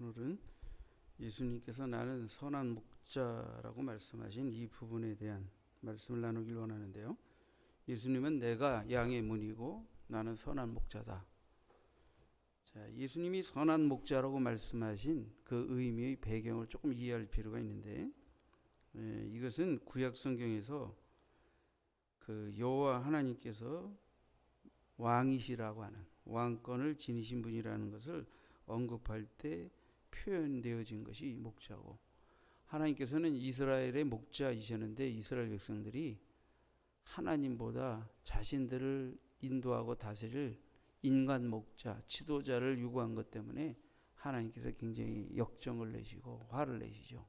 오늘은 예수님께서 나는 선한 목자라고 말씀하신 이 부분에 대한 말씀을 나누길 원하는데요. 예수님은 내가 양의 문이고 나는 선한 목자다. 자, 예수님이 선한 목자라고 말씀하신 그 의미의 배경을 조금 이해할 필요가 있는데, 이것은 구약 성경에서 그 여호와 하나님께서 왕이시라고 하는 왕권을 지니신 분이라는 것을 언급할 때 표현되어진 것이 목자고, 하나님께서는 이스라엘의 목자이셨는데 이스라엘 백성들이 하나님보다 자신들을 인도하고 다스릴 인간 목자, 지도자를 요구한 것 때문에 하나님께서 굉장히 역정을 내시고 화를 내시죠.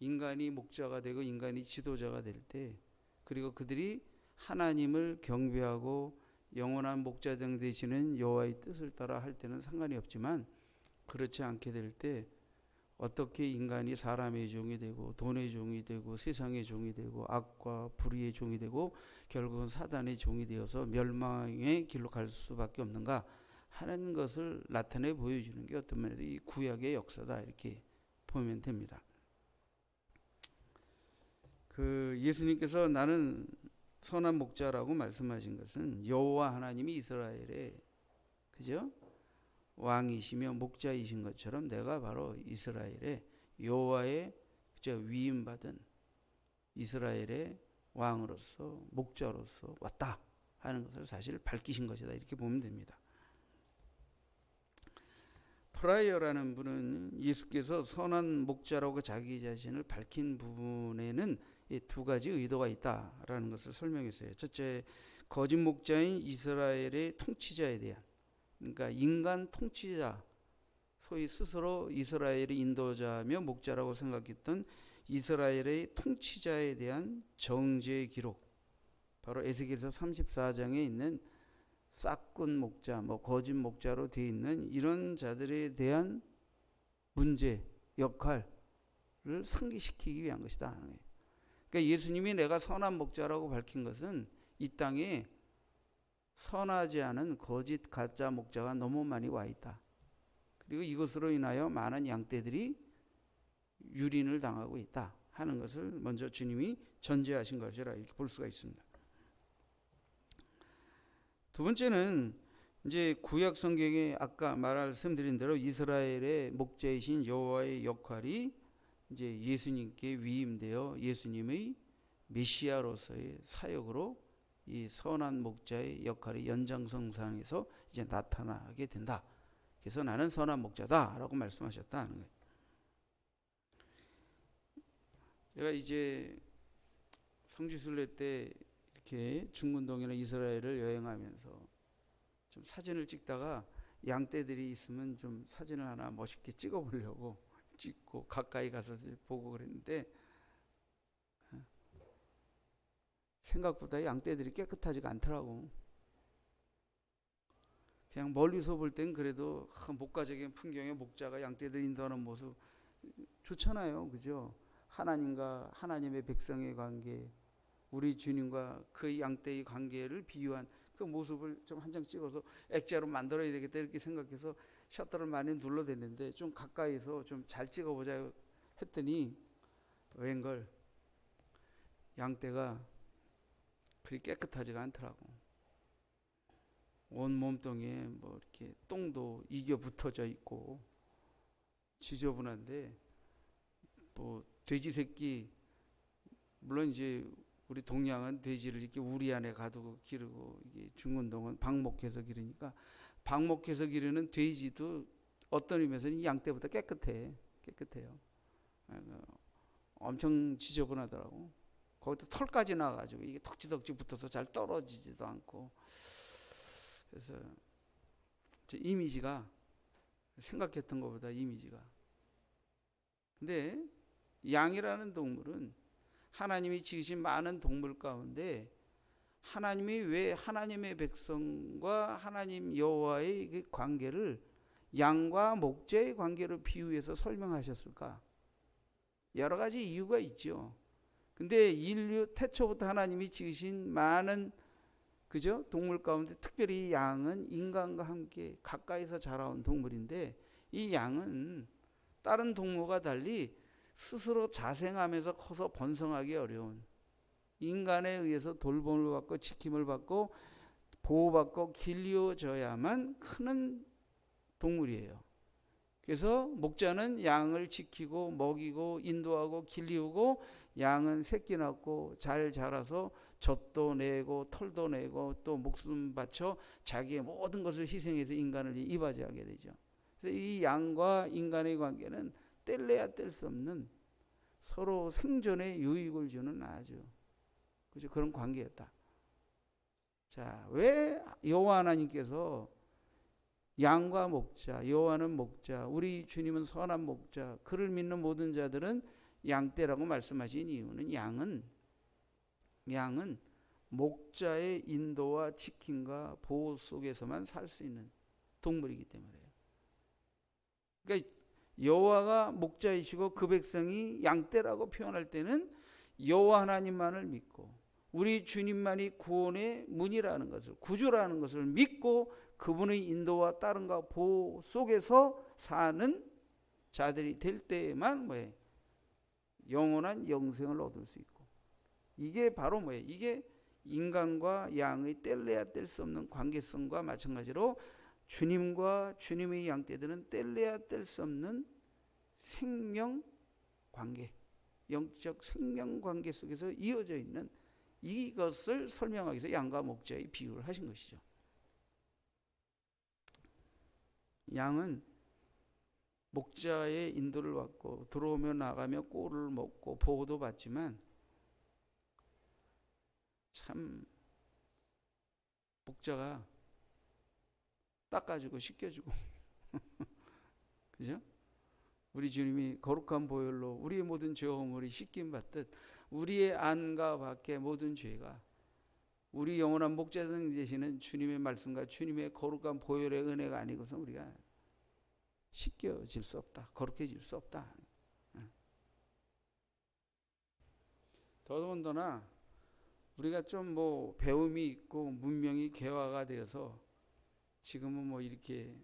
인간이 목자가 되고 인간이 지도자가 될 때, 그리고 그들이 하나님을 경배하고 영원한 목자장 되시는 여호와의 뜻을 따라 할 때는 상관이 없지만, 그렇지 않게 될 때 어떻게 인간이 사람의 종이 되고 돈의 종이 되고 세상의 종이 되고 악과 불의의 종이 되고 결국은 사단의 종이 되어서 멸망의 길로 갈 수밖에 없는가 하는 것을 나타내 보여주는 게 어떤 면에서 이 구약의 역사다, 이렇게 보면 됩니다. 그 예수님께서 나는 선한 목자라고 말씀하신 것은 여호와 하나님이 이스라엘의 그죠? 왕이시며 목자이신 것처럼 내가 바로 이스라엘의 여호와의 위임받은 이스라엘의 왕으로서 목자로서 왔다 하는 것을 사실 밝히신 것이다, 이렇게 보면 됩니다. 프라이어라는 분은 예수께서 선한 목자라고 자기 자신을 밝힌 부분에는 이 두 가지 의도가 있다라는 것을 설명했어요. 첫째, 거짓 목자인 이스라엘의 통치자에 대한, 그러니까 인간 통치자, 소위 스스로 이스라엘의 인도자며 목자라고 생각했던 이스라엘의 통치자에 대한 정죄의 기록, 바로 에스겔서 34장에 있는 싹군 목자, 거짓 목자로 되어 있는 이런 자들에 대한 문제, 역할을 상기시키기 위한 것이다 하는 거예요. 그러니까 예수님이 내가 선한 목자라고 밝힌 것은 이 땅에 선하지 않은 거짓 가짜 목자가 너무 많이 와 있다. 그리고 이것으로 인하여 많은 양떼들이 유린을 당하고 있다 하는 것을 먼저 주님이 전제하신 것이라 이렇게 볼 수가 있습니다. 두 번째는 이제 구약 성경에 아까 말씀드린 대로 이스라엘의 목자이신 여호와의 역할이 이제 예수님께 위임되어 예수님의 메시아로서의 사역으로 이 선한 목자의 역할이 연장선상에서 이제 나타나게 된다. 그래서 나는 선한 목자다라고 말씀하셨다는 거예요. 제가 이제 성지순례 때 이렇게 중근동이나 이스라엘을 여행하면서 좀 사진을 찍다가 양떼들이 있으면 좀 사진을 하나 멋있게 찍어보려고 찍고 가까이 가서 보고 그랬는데, 생각보다 양떼들이 깨끗하지가 않더라고. 그냥 멀리서 볼 땐 그래도 목가적인 풍경에 목자가 양떼들 인도하는 모습 좋잖아요, 그죠? 하나님과 하나님의 백성의 관계, 우리 주님과 그 양떼의 관계를 비유한 그 모습을 좀 한 장 찍어서 액자로 만들어야 되겠다 이렇게 생각해서 셔터를 많이 눌러댔는데, 좀 가까이서 좀 잘 찍어보자 했더니 웬걸 양떼가 그리 깨끗하지가 않더라고. 온 몸뚱이에 이렇게 똥도 이겨 붙어져 있고 지저분한데, 돼지 새끼, 물론 이제 우리 동양은 돼지를 이렇게 우리 안에 가두고 기르고, 이게 중근동은 방목해서 기르니까 방목해서 기르는 돼지도 어떤 의미에서는 양떼보다 깨끗해요. 엄청 지저분하더라고. 거기다 털까지 나가지고 이게 덕지덕지 붙어서 잘 떨어지지도 않고, 그래서 이미지가 생각했던 것보다 이미지가. 근데 양이라는 동물은 하나님이 지으신 많은 동물 가운데 하나님이 왜 하나님의 백성과 하나님 여호와의 그 관계를 양과 목자의 관계로 비유해서 설명하셨을까? 여러 가지 이유가 있죠. 근데 인류 태초부터 하나님이 지으신 많은 그죠? 동물 가운데 특별히 양은 인간과 함께 가까이서 자라온 동물인데, 이 양은 다른 동물과 달리 스스로 자생하면서 커서 번성하기 어려운, 인간에 의해서 돌봄을 받고 지킴을 받고 보호받고 길러져야만 크는 동물이에요. 그래서 목자는 양을 지키고 먹이고 인도하고 길리우고, 양은 새끼 낳고 잘 자라서 젖도 내고 털도 내고 또 목숨 바쳐 자기의 모든 것을 희생해서 인간을 이바지하게 되죠. 그래서 이 양과 인간의 관계는 뗄래야 뗄 수 없는, 서로 생존에 유익을 주는 아주 그런 관계였다. 자, 왜 여호와 하나님께서 양과 목자, 여호와는 목자, 우리 주님은 선한 목자, 그를 믿는 모든 자들은 양떼라고 말씀하신 이유는, 양은 목자의 인도와 지킴과 보호 속에서만 살 수 있는 동물이기 때문이에요. 그러니까 여호와가 목자이시고 그 백성이 양떼라고 표현할 때는 여호와 하나님만을 믿고 우리 주님만이 구원의 문이라는 것을, 구주라는 것을 믿고 그분의 인도와 따름과 보호 속에서 사는 자들이 될 때에만 영원한 영생을 얻을 수 있고, 이게 바로 이게 인간과 양의 뗄래야 뗄 수 없는 관계성과 마찬가지로 주님과 주님의 양떼들은 뗄래야 뗄 수 없는 생명 관계, 영적 생명 관계 속에서 이어져 있는, 이것을 설명하기 위해서 양과 목자의 비유를 하신 것이죠. 양은 목자의 인도를 받고 들어오며 나가며 꼴을 먹고 보호도 받지만, 참 목자가 닦아주고 씻겨주고 그죠? 우리 주님이 거룩한 보혈로 우리의 모든 죄와 허물이 씻김 받듯 우리의 안과 밖의 모든 죄가 우리 영원한 목자등 되시는 주님의 말씀과 주님의 거룩한 보혈의 은혜가 아니고서 우리가 씻겨질 수 없다, 거룩해질 수 없다. 더더군다나 우리가 좀 배움이 있고 문명이 개화가 되어서 지금은 이렇게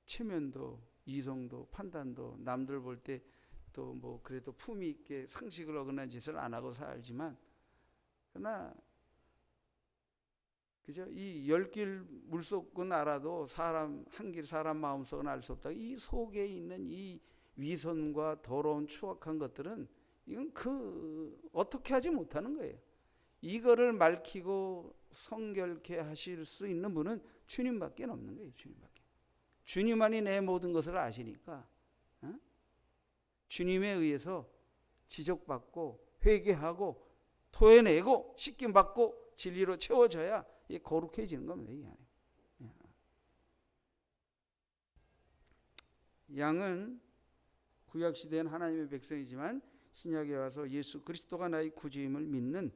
체면도 이성도 판단도 남들 볼 때 또 그래도 품위 있게 상식을 어긋난 짓을 안 하고 살지만, 그러나 그죠? 이 열길 물속은 알아도 사람 한길 사람 마음속은 알 수 없다. 이 속에 있는 이 위선과 더러운 추악한 것들은 이건 어떻게 하지 못하는 거예요. 이거를 밝히고 성결케 하실 수 있는 분은 주님밖에 없는 거예요. 주님밖에. 주님만이 내 모든 것을 아시니까 주님에 의해서 지적받고 회개하고 토해내고 씻김받고 진리로 채워져야 이게 거룩해지는 겁니다. 이 안에. 양은 구약시대엔 하나님의 백성이지만 신약에 와서 예수 그리스도가 나의 구주임을 믿는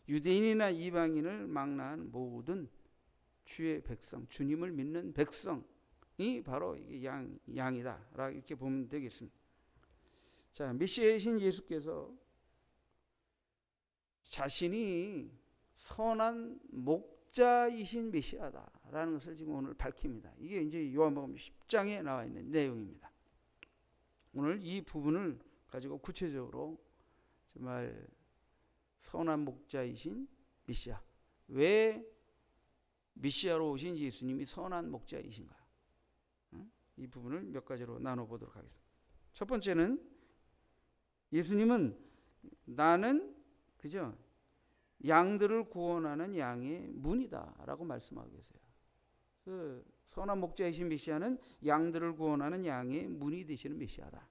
유대인이나 이방인을 망라한 모든 주의 백성, 주님을 믿는 백성이 바로 양이다 라고 이렇게 보면 되겠습니다. 자, 메시아이신 예수께서 자신이 선한 목자이신 메시아다라는 것을 지금 오늘 밝힙니다. 이게 이제 요한복음 10장에 나와 있는 내용입니다. 오늘 이 부분을 가지고 구체적으로 정말 선한 목자이신 메시아, 왜 메시아로 오신 예수님이 선한 목자이신가? 이 부분을 몇 가지로 나눠보도록 하겠습니다. 첫 번째는 예수님은 나는 그죠? 양들을 구원하는 양의 문이다라고 말씀하고 계세요. 그 선한 목자이신 메시아는 양들을 구원하는 양의 문이 되시는 메시아다.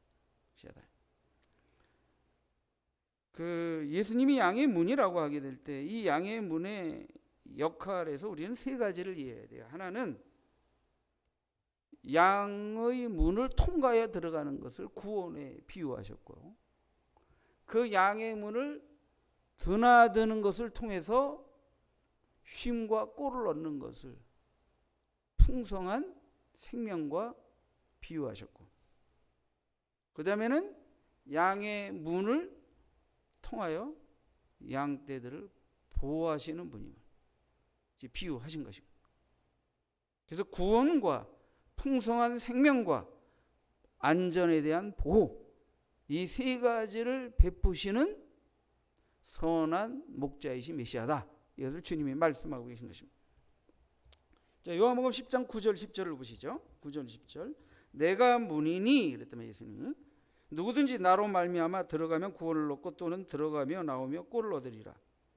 그 예수님이 양의 문이라고 하게 될 때 이 양의 문의 역할에서 우리는 세 가지를 이해해야 돼요. 하나는 양의 문을 통과해 들어가는 것을 구원에 비유하셨고, 그 양의 문을 드나드는 것을 통해서 쉼과 꼴을 얻는 것을 풍성한 생명과 비유하셨고, 그 다음에는 양의 문을 통하여 양떼들을 보호하시는 분임을 비유하신 것입니다. 그래서 구원과 풍성한 생명과 안전에 대한 보호, 이 세 가지를 베푸시는 선한 목자이신 메시아다. 이것을 주님이 말씀하고 계신 것입니다. 자, 요한복음 10장 9절 10절을 보시죠. 9절 10절. 내가 문이니 그랬더니 예수님은 누구든지 나로 말미암아 들어가면 구원을 얻고 또는 들어가며 나오며 꼴을 얻으리라.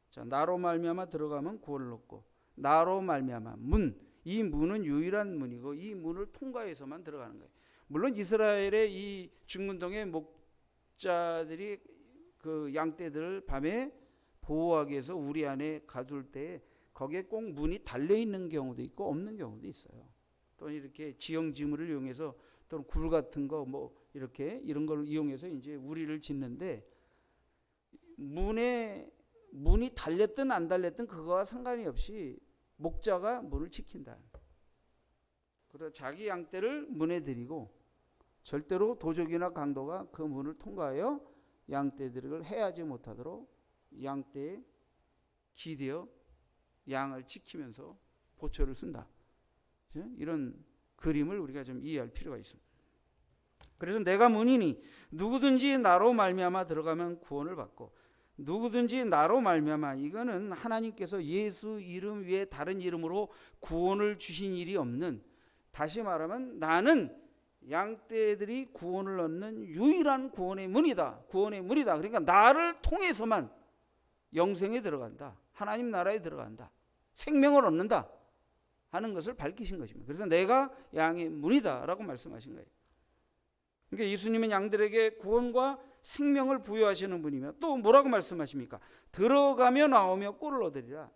자, 나로 말미암아 들어가면 구원을 얻고, 나로 말미암아 문, 이 문은 유일한 문이고 이 문을 통과해서만 들어가는 거예요. 물론 이스라엘의 이 중문동의 목자들이 그 양떼들을 밤에 보호하기 위해서 우리 안에 가둘 때 거기에 꼭 문이 달려 있는 경우도 있고 없는 경우도 있어요. 또 이렇게 지형지물을 이용해서 또는 굴 같은 거 뭐 이렇게 이런 걸 이용해서 이제 우리를 짓는데, 문이 달렸든 안 달렸든 그거와 상관이 없이 목자가 문을 지킨다. 그래서 자기 양떼를 문에 들이고 절대로 도적이나 강도가 그 문을 통과하여 양떼들을 해하지 못하도록 양떼에 기대어 양을 지키면서 보초를 쓴다. 이런 그림을 우리가 좀 이해할 필요가 있습니다. 그래서 내가 문이니 누구든지 나로 말미암아 들어가면 구원을 받고, 누구든지 나로 말미암아, 이거는 하나님께서 예수 이름 외에 다른 이름으로 구원을 주신 일이 없는, 다시 말하면 나는 양떼들이 구원을 얻는 유일한 구원의 문이다. 구원의 문이다. 그러니까 나를 통해서만 영생에 들어간다. 하나님 나라에 들어간다. 생명을 얻는다 하는 것을 밝히신 것입니다. 그래서 내가 양의 문이다 라고 말씀하신 거예요. 그러니까 예수님은 양들에게 구원과 생명을 부여하시는 분이며, 또 뭐라고 말씀하십니까? 들어가며 나오며 꼴을 얻으리라.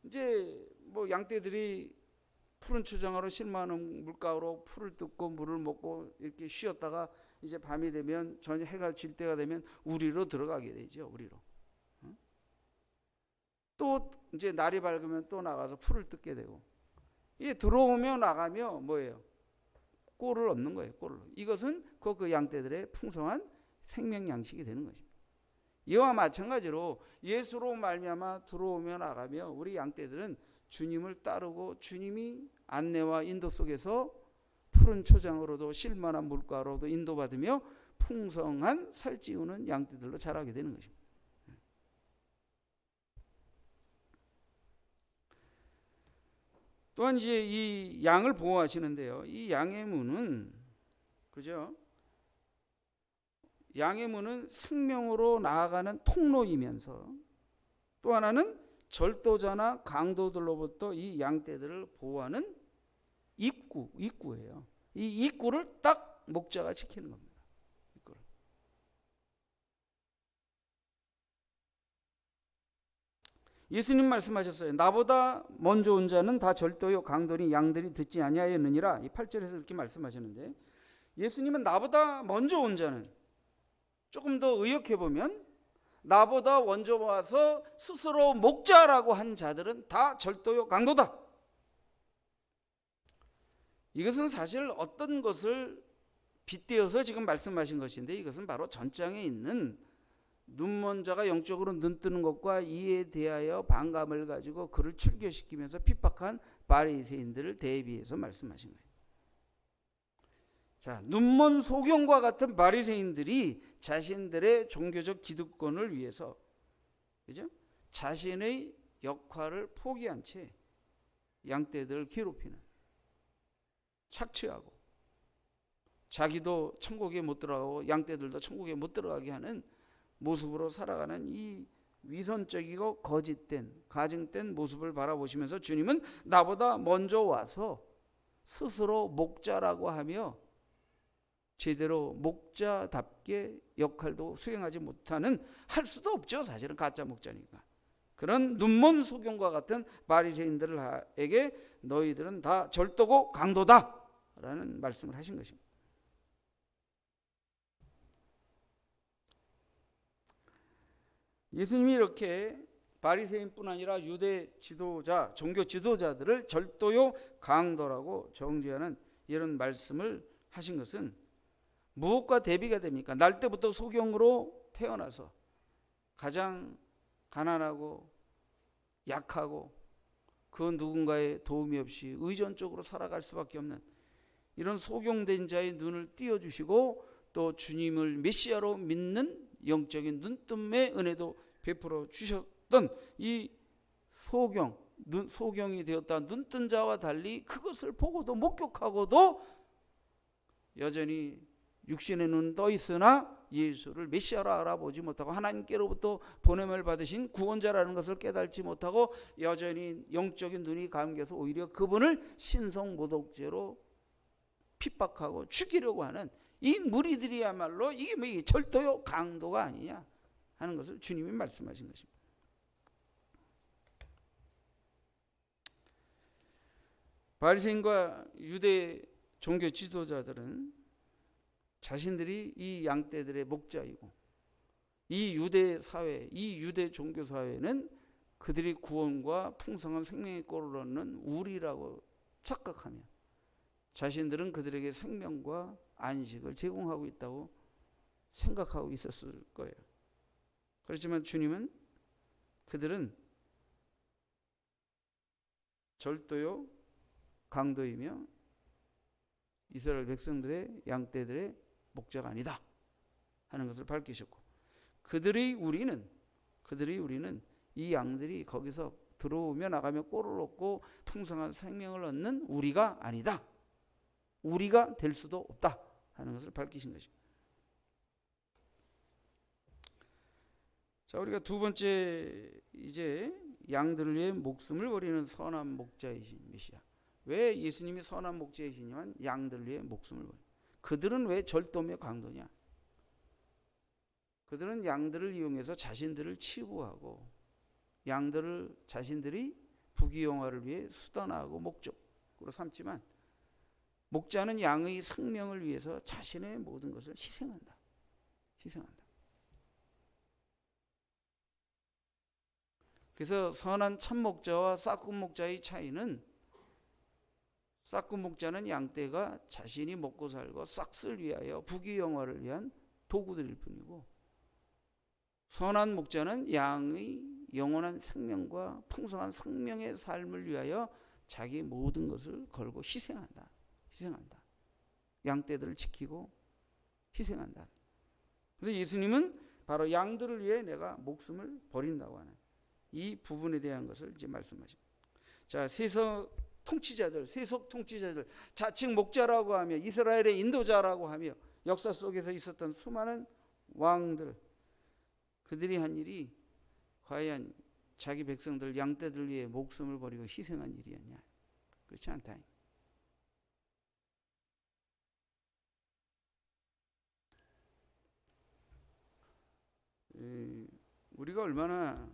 이제 뭐 양떼들이 푸른 초장으로 실만한 물가로 풀을 뜯고 물을 먹고 이렇게 쉬었다가 이제 밤이 되면, 저녁 해가 질 때가 되면 우리로 들어가게 되죠. 우리로. 또 이제 날이 밝으면 또 나가서 풀을 뜯게 되고, 이게 들어오며 나가며 뭐예요? 꼴을 얻는 거예요. 꼴을. 이것은 그 양떼들의 풍성한 생명 양식이 되는 것입니다. 이와 마찬가지로 예수로 말미암아 들어오며 나가며 우리 양떼들은 주님을 따르고 주님이 안내와 인도 속에서 푸른 초장으로도 실만한 물가로도 인도받으며 풍성한 살찌우는 양떼들로 자라게 되는 것입니다. 또한 이제 이 양을 보호하시는데요. 이 양의 문은, 그죠? 양의 문은 생명으로 나아가는 통로이면서, 또 하나는 절도자나 강도들로부터 이 양떼들을 보호하는 입구예요. 이 입구를 딱 목자가 지키는 겁니다. 입구를. 예수님 말씀하셨어요. 나보다 먼저 온 자는 다 절도요 강도니 양들이 듣지 아니하였느니라. 이 8절에서 이렇게 말씀하셨는데, 예수님은 나보다 먼저 온 자는, 조금 더 의역해 보면 나보다 먼저 와서 스스로 목자라고 한 자들은 다 절도요 강도다. 이것은 사실 어떤 것을 빗대어서 지금 말씀하신 것인데, 이것은 바로 전장에 있는 눈먼 자가 영적으로 눈 뜨는 것과 이에 대하여 반감을 가지고 그를 출교시키면서 핍박한 바리새인들을 대비해서 말씀하신 거예요. 자, 눈먼 소경과 같은 바리새인들이 자신들의 종교적 기득권을 위해서, 그죠? 자신의 역할을 포기한 채 양떼들을 괴롭히는, 착취하고 자기도 천국에 못 들어가고 양떼들도 천국에 못 들어가게 하는 모습으로 살아가는 이 위선적이고 거짓된, 가증된 모습을 바라보시면서 주님은 나보다 먼저 와서 스스로 목자라고 하며 제대로 목자답게 역할도 수행하지 못하는, 할 수도 없죠. 사실은 가짜 목자니까. 그런 눈먼 소경과 같은 바리새인들에게 너희들은 다 절도고 강도다 라는 말씀을 하신 것입니다. 예수님이 이렇게 바리새인뿐 아니라 유대 지도자, 종교 지도자들을 절도요 강도라고 정죄하는 이런 말씀을 하신 것은 무엇과 대비가 됩니까? 날 때부터 소경으로 태어나서 가장 가난하고 약하고 그 누군가의 도움이 없이 의존적으로 살아갈 수밖에 없는 이런 소경된 자의 눈을 띄워주시고 또 주님을 메시아로 믿는 영적인 눈뜸의 은혜도 베풀어 주셨던 이 소경이 되었다 눈뜬 자와 달리 그것을 보고도 목격하고도 여전히 육신의 눈은 떠 있으나 예수를 메시아로 알아보지 못하고 하나님께로부터 보냄을 받으신 구원자라는 것을 깨닫지 못하고 여전히 영적인 눈이 감겨서 오히려 그분을 신성모독죄로 핍박하고 죽이려고 하는 이 무리들이야말로 이게 뭐 절도요 강도가 아니냐 하는 것을 주님이 말씀하신 것입니다. 바리새인과 유대 종교 지도자들은 자신들이 이 양떼들의 목자이고 이 유대 사회, 이 유대 종교 사회는 그들이 구원과 풍성한 생명의 꼴을 얻는 우리라고 착각하며 자신들은 그들에게 생명과 안식을 제공하고 있다고 생각하고 있었을 거예요. 그렇지만 주님은 그들은 절도요 강도이며 이스라엘 백성들의 양떼들의 목자가 아니다 하는 것을 밝히셨고 그들의 우리는 이 양들이 거기서 들어오며 나가며 꼴을 얻고 풍성한 생명을 얻는 우리가 아니다. 우리가 될 수도 없다 하는 것을 밝히신 것입니다. 자, 우리가 두 번째 이제 양들을 위해 목숨을 버리는 선한 목자이신 메시아. 왜 예수님이 선한 목자이시냐면 양들을 위해 목숨을 버려. 그들은 왜 절도며 강도냐? 그들은 양들을 이용해서 자신들을 치부하고 양들을 자신들이 부귀영화를 위해 수단화하고 목적으로 삼지만 목자는 양의 생명을 위해서 자신의 모든 것을 희생한다. 그래서 선한 참목자와 싹군 목자의 차이는 싹군 목자는 양떼가 자신이 먹고 살고 싹쓸 위하여 부귀영화를 위한 도구들일 뿐이고 선한 목자는 양의 영원한 생명과 풍성한 생명의 삶을 위하여 자기 모든 것을 걸고 희생한다. 양떼들을 지키고 희생한다. 그래서 예수님은 바로 양들을 위해 내가 목숨을 버린다고 하는 이 부분에 대한 것을 이제 말씀하십니다. 자, 세속 통치자들, 자칭 목자라고 하며 이스라엘의 인도자라고 하며 역사 속에서 있었던 수많은 왕들, 그들이 한 일이 과연 자기 백성들, 양떼들 위해 목숨을 버리고 희생한 일이었냐? 그렇지 않다. 우리가 얼마나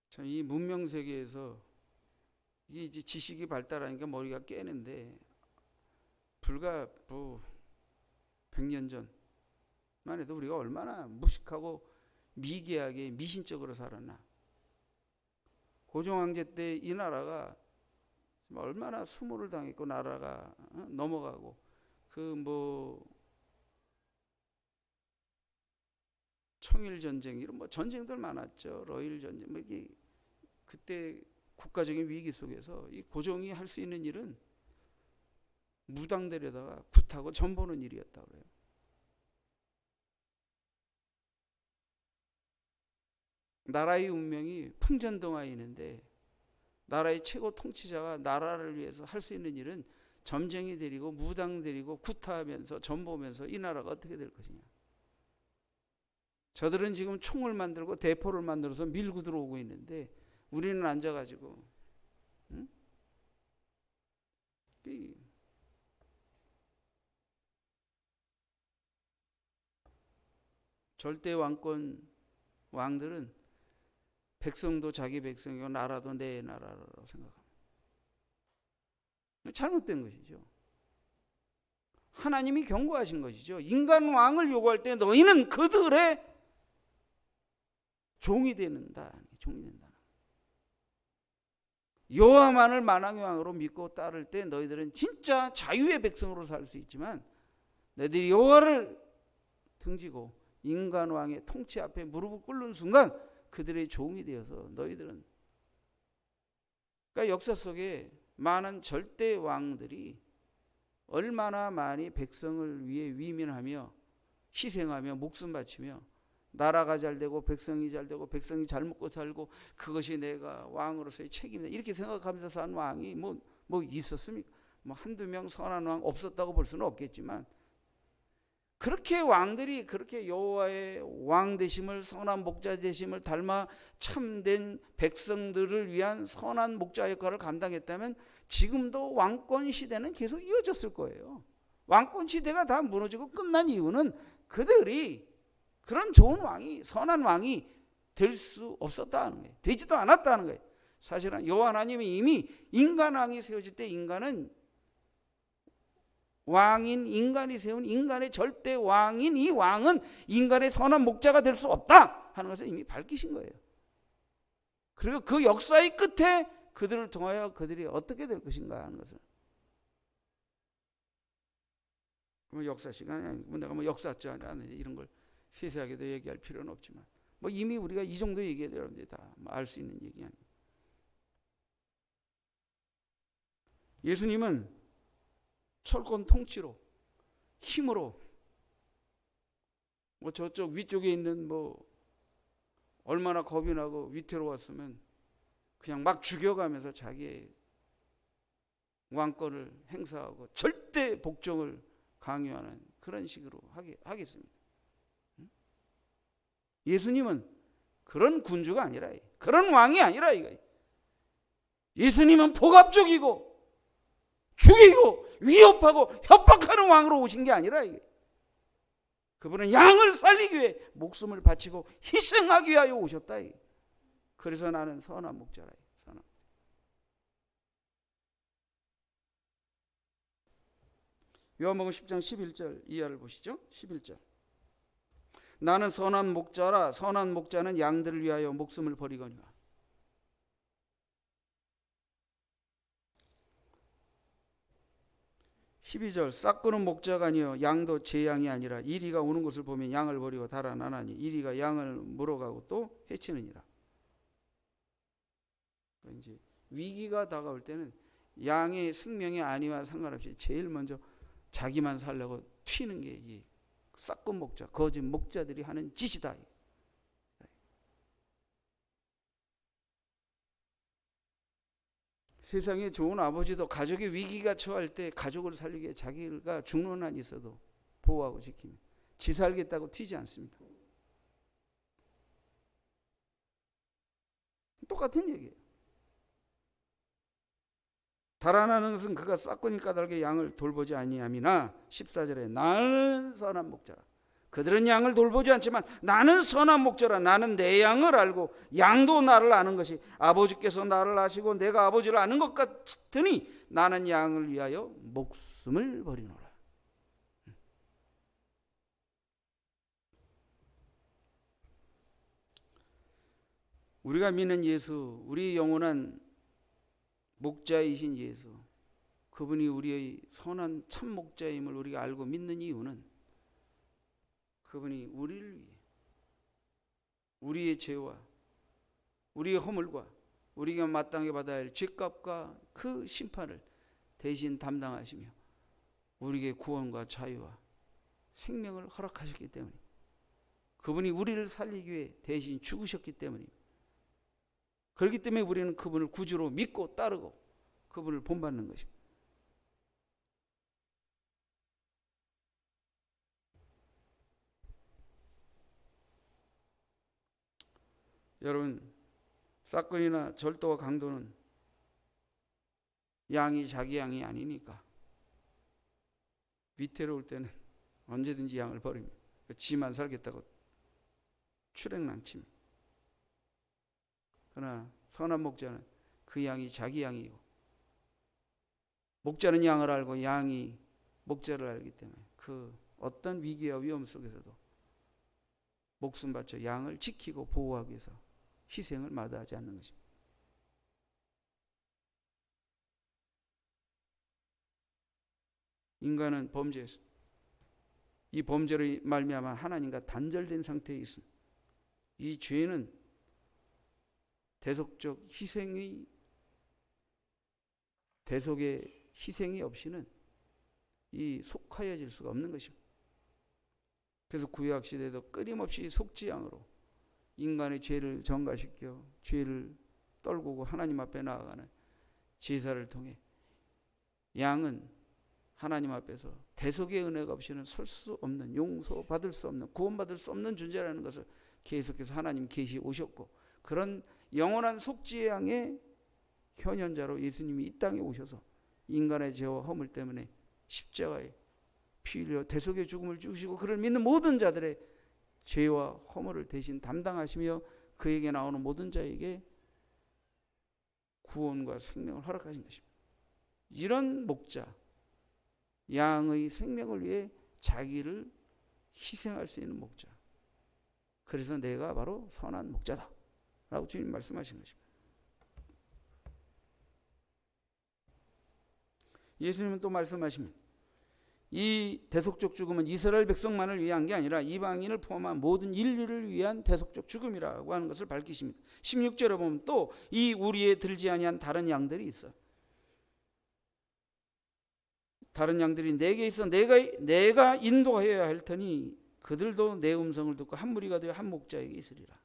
참 이 문명 세계에서 이게 이제 지식이 발달하니까 머리가 깨는데 불과 100년 전만 해도 우리가 얼마나 무식하고 미개하게 미신적으로 살았나. 고종황제 때 이 나라가 얼마나 수모를 당했고 나라가 넘어가고 청일전쟁 이런 전쟁들 많았죠. 러일전쟁 이게 그때 국가적인 위기 속에서 이 고종이 할 수 있는 일은 무당들에다가 굿하고 전보는 일이었다고 그래요. 나라의 운명이 풍전등화에 있는데 나라의 최고 통치자가 나라를 위해서 할 수 있는 일은 점쟁이 데리고 무당 데리고 굿하면서 전보면서 이 나라가 어떻게 될 것이냐. 저들은 지금 총을 만들고 대포를 만들어서 밀고 들어오고 있는데 우리는 앉아가지고 절대 왕들은 백성도 자기 백성이고 나라도 내 나라라고 생각합니다. 잘못된 것이죠. 하나님이 경고하신 것이죠. 인간 왕을 요구할 때 너희는 그들의 종이 된다. 여호와만을 만왕의 왕으로 믿고 따를 때 너희들은 진짜 자유의 백성으로 살 수 있지만 너희들이 여호와를 등지고 인간 왕의 통치 앞에 무릎을 꿇는 순간 그들의 종이 되어서 너희들은 그러니까 역사 속에 많은 절대 왕들이 얼마나 많이 백성을 위해 위민하며 희생하며 목숨 바치며 나라가 잘 되고 백성이 잘 되고 백성이 잘 먹고 살고 그것이 내가 왕으로서의 책임이다 이렇게 생각하면서 산 왕이 뭐 있었습니까? 뭐 한두 명 선한 왕 없었다고 볼 수는 없겠지만 그렇게 왕들이 그렇게 여호와의 왕 되심을 선한 목자 되심을 닮아 참된 백성들을 위한 선한 목자 역할을 감당했다면 지금도 왕권 시대는 계속 이어졌을 거예요. 왕권 시대가 다 무너지고 끝난 이유는 그들이 그런 좋은 왕이 선한 왕이 될 수 없었다는 거예요. 되지도 않았다는 거예요. 사실은 여호와 하나님이 이미 인간 왕이 세워질 때 인간은 왕인 인간이 세운 인간의 절대 왕인 이 왕은 인간의 선한 목자가 될 수 없다 하는 것을 이미 밝히신 거예요. 그리고 그 역사의 끝에 그들을 통하여 그들이 어떻게 될 것인가 하는 것을 역사 시간이 아니고 내가 역사자 이런 걸 세세하게도 얘기할 필요는 없지만 이미 우리가 이 정도 얘기해도 여러분들이 다 알 수 있는 얘기 아니에요. 예수님은 철권 통치로 힘으로 저쪽 위쪽에 있는 얼마나 겁이 나고 위태로웠으면 그냥 막 죽여가면서 자기의 왕권을 행사하고 절대 복종을 강요하는 그런 식으로 하겠습니다. 예수님은 그런 군주가 아니라 그런 왕이 아니라 이거. 예수님은 복압적이고 죽이고 위협하고 협박하는 왕으로 오신 게 아니라 이게. 그분은 양을 살리기 위해 목숨을 바치고 희생하기 위하여 오셨다. 이게. 그래서 나는 선한 목자라. 선한. 요한복음 10장 11절 이하를 보시죠. 11절. 나는 선한 목자라. 선한 목자는 양들을 위하여 목숨을 버리거니와. 12절. 싹구는 목자가 아니요 양도 제 양이 아니라 이리가 오는 것을 보면 양을 버리고 달아나나니 이리가 양을 물어가고 또 해치느니라. 이제 위기가 다가올 때는 양의 생명의 안위와 상관없이 제일 먼저 자기만 살려고 튀는 게 이 싹군 목자, 거짓 목자들이 하는 짓이다. 세상에 좋은 아버지도 가족의 위기가 처할 때 가족을 살리기 위해 자기가 죽는 한 있어도 보호하고 지키며 지 살겠다고 튀지 않습니다. 똑같은 얘기예요. 달아나는 것은 그가 싹군이 까닭에 양을 돌보지 아니함이나 14절에 나는 선한 목자라. 그들은 양을 돌보지 않지만 나는 선한 목자라. 나는 내 양을 알고 양도 나를 아는 것이 아버지께서 나를 아시고 내가 아버지를 아는 것 같으니 나는 양을 위하여 목숨을 버리노라. 우리가 믿는 예수, 우리 영원한 목자이신 예수, 그분이 우리의 선한 참 목자임을 우리가 알고 믿는 이유는 그분이 우리를 위해 우리의 죄와 우리의 허물과 우리가 마땅히 받아야 할 죄값과 그 심판을 대신 담당하시며 우리에게 구원과 자유와 생명을 허락하셨기 때문에 그분이 우리를 살리기 위해 대신 죽으셨기 때문입니다. 그렇기 때문에 우리는 그분을 구주로 믿고 따르고 그분을 본받는 것입니다. 여러분, 싹군이나 절도와 강도는 양이 자기 양이 아니니까 위태로울 때는 언제든지 양을 버립니다. 지만 살겠다고 출행난칩니다. 그러나 선한 목자는 그 양이 자기 양이고 목자는 양을 알고 양이 목자를 알기 때문에 그 어떤 위기와 위험 속에서도 목숨 바쳐 양을 지키고 보호하기 위해서 희생을 마다하지 않는 것입니다. 인간은 범죄했습니다. 이 범죄로 말미암아 하나님과 단절된 상태에 있습니다. 이 죄는 대속적 희생의 대속의 희생이 없이는 이 속하여질 수가 없는 것입니다. 그래서 구약 시대에도 끊임없이 속죄양으로 인간의 죄를 전가시켜 죄를 떨구고 하나님 앞에 나아가는 제사를 통해 양은 하나님 앞에서 대속의 은혜가 없이는 설 수 없는, 용서받을 수 없는, 구원받을 수 없는 존재라는 것을 계속해서 하나님 계시 오셨고, 그런 영원한 속죄의 양의 현현자로 예수님이 이 땅에 오셔서 인간의 죄와 허물 때문에 십자가에 피 흘려 대속의 죽음을 주시고 그를 믿는 모든 자들의 죄와 허물을 대신 담당하시며 그에게 나오는 모든 자에게 구원과 생명을 허락하신 것입니다. 이런 목자, 양의 생명을 위해 자기를 희생할 수 있는 목자, 그래서 내가 바로 선한 목자다 라고 주님 말씀하신 것입니다. 예수님은 또 말씀하십니다. 이 대속적 죽음은 이스라엘 백성만을 위한 게 아니라 이방인을 포함한 모든 인류를 위한 대속적 죽음이라고 하는 것을 밝히십니다. 16절에 보면 또 이 우리에 들지 아니한 다른 양들이 있어. 다른 양들이 내게 있어 내가 인도하여야 할 터니 그들도 내 음성을 듣고 한 무리가 되어 한 목자에게 있으리라.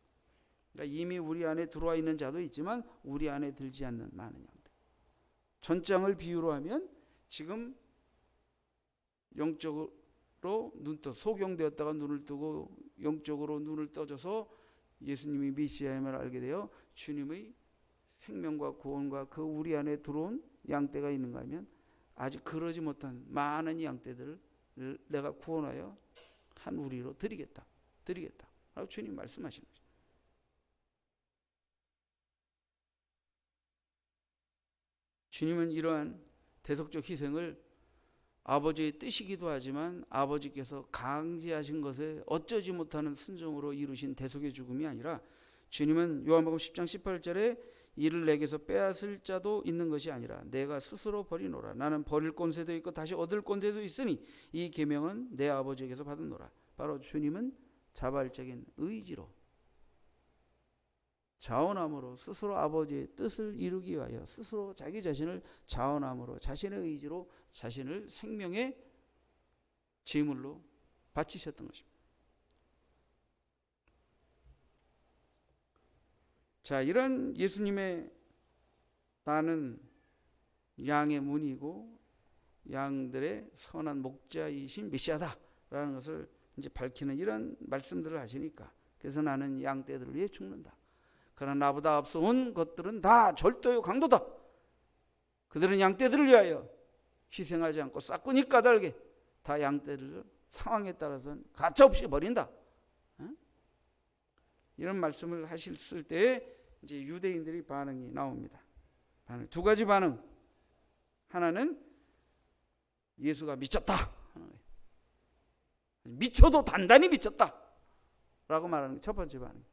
그러니까 이미 우리 안에 들어와 있는 자도 있지만 우리 안에 들지 않는 많은 양들. 전장을 비유로 하면 지금 영적으로 소경되었다가 눈을 뜨고 영적으로 눈을 떠져서 예수님이 메시아임을 알게 되어 주님의 생명과 구원과 그 우리 안에 들어온 양떼가 있는가 하면 아직 그러지 못한 많은 양떼들을 내가 구원하여 한 우리로 드리겠다 라고 주님 말씀하시는 거죠. 주님은 이러한 대속적 희생을 아버지의 뜻이기도 하지만 아버지께서 강제하신 것에 어쩌지 못하는 순종으로 이루신 대속의 죽음이 아니라, 주님은 요한복음 10장 18절에 이를 내게서 빼앗을 자도 있는 것이 아니라 내가 스스로 버리노라. 나는 버릴 권세도 있고 다시 얻을 권세도 있으니 이 계명은 내 아버지에게서 받은노라. 바로 주님은 자발적인 의지로, 자원함으로 스스로 아버지의 뜻을 이루기 위하여 스스로 자기 자신을 자원함으로 자신의 의지로 자신을 생명의 제물로 바치셨던 것입니다. 자, 이런 예수님의 나는 양의 문이고 양들의 선한 목자이신 메시아다라는 것을 이제 밝히는 이런 말씀들을 하시니까, 그래서 나는 양떼들을 위해 죽는다. 그러나 나보다 앞서온 것들은 다 절도요 강도다. 그들은 양떼들을 위하여 희생하지 않고 싹구니 까닭에 다 양떼를 상황에 따라서는 가차없이 버린다. 이런 말씀을 하실 때에 이제 유대인들이 반응이 나옵니다. 두 가지 반응. 하나는 예수가 미쳤다. 미쳐도 단단히 미쳤다 라고 말하는 게 첫 번째 반응.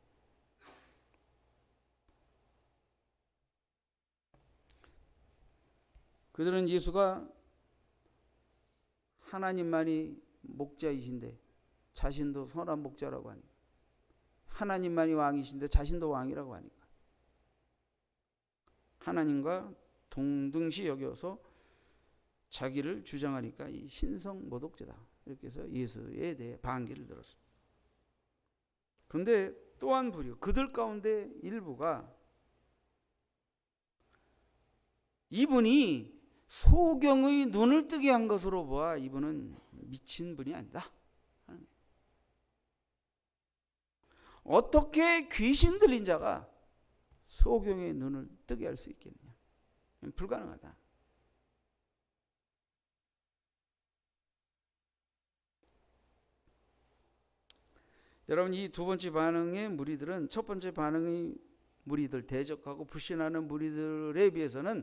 그들은 예수가 하나님만이 목자이신데 자신도 선한 목자라고 하니까, 하나님만이 왕이신데 자신도 왕이라고 하니까 하나님과 동등시 여겨서 자기를 주장하니까 이 신성 모독죄다 이렇게 해서 예수에 대해 반기를 들었습니다. 그런데 또 한 부류, 그들 가운데 일부가 이분이 소경의 눈을 뜨게 한 것으로 보아 이분은 미친 분이 아니다. 어떻게 귀신 들린 자가 소경의 눈을 뜨게 할 수 있겠느냐? 불가능하다. 여러분, 이 두 번째 반응의 무리들은 첫 번째 반응의 무리들, 대적하고 불신하는 무리들에 비해서는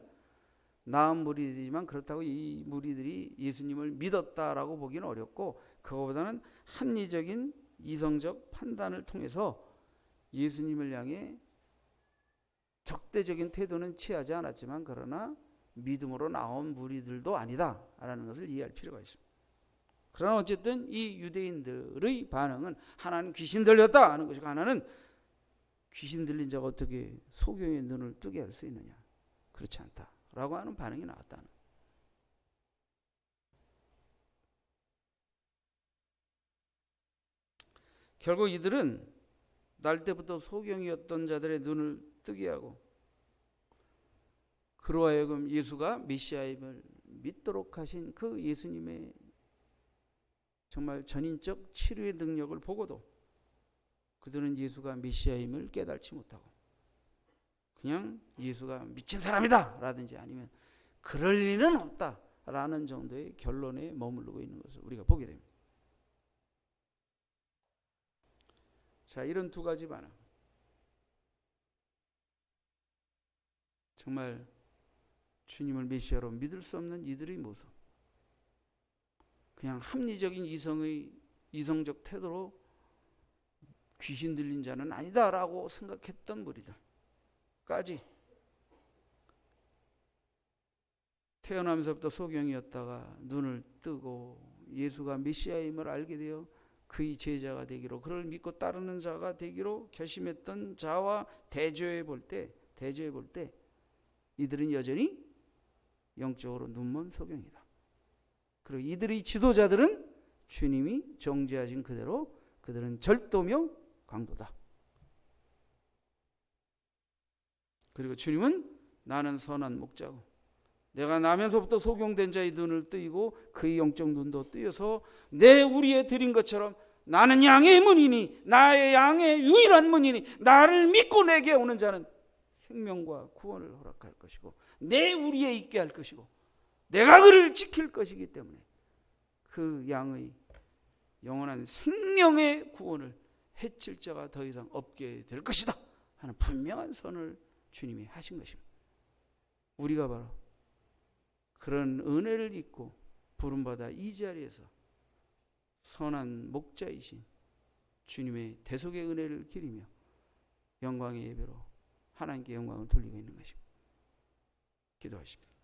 나은 무리들이지만 그렇다고 이 무리들이 예수님을 믿었다라고 보기는 어렵고, 그거보다는 합리적인 이성적 판단을 통해서 예수님을 향해 적대적인 태도는 취하지 않았지만 그러나 믿음으로 나온 무리들도 아니다라는 것을 이해할 필요가 있습니다. 그러나 어쨌든 이 유대인들의 반응은 하나는 귀신 들렸다 하는 것이고, 하나는 귀신 들린 자가 어떻게 소경의 눈을 뜨게 할 수 있느냐, 그렇지 않다 라고 하는 반응이 나왔다는. 결국 이들은 날 때부터 소경이었던 자들의 눈을 뜨게 하고 그로 하여금 예수가 메시아임을 믿도록 하신 그 예수님의 정말 전인적 치료의 능력을 보고도 그들은 예수가 메시아임을 깨닫지 못하고 그냥 예수가 미친 사람이다 라든지 아니면 그럴 리는 없다 라는 정도의 결론에 머무르고 있는 것을 우리가 보게 됩니다. 자, 이런 두 가지 반응, 정말 주님을 메시아로 믿을 수 없는 이들의 모습, 그냥 합리적인 이성적 태도로 귀신 들린 자는 아니다라고 생각했던 무리들까지 태어나면서부터 소경이었다가 눈을 뜨고 예수가 메시아임을 알게 되어 그의 제자가 되기로, 그를 믿고 따르는 자가 되기로 결심했던 자와 대조해 볼 때 이들은 여전히 영적으로 눈먼 소경이다. 그리고 이들의 지도자들은 주님이 정죄하신 그대로 그들은 절도며 강도다. 그리고 주님은 나는 선한 목자고 내가 나면서부터 소경된 자의 눈을 뜨이고 그의 영적 눈도 뜨여서 내 우리에 드린 것처럼 나는 양의 문이니 나의 양의 유일한 문이니 나를 믿고 내게 오는 자는 생명과 구원을 허락할 것이고 내 우리에 있게 할 것이고 내가 그를 지킬 것이기 때문에 그 양의 영원한 생명의 구원을 해칠 자가 더 이상 없게 될 것이다 하는 분명한 선을 주님이 하신 것입니다. 우리가 바로 그런 은혜를 입고 부름받아 이 자리에서 선한 목자이신 주님의 대속의 은혜를 기리며 영광의 예배로 하나님께 영광을 돌리고 있는 것입니다. 기도하십니다.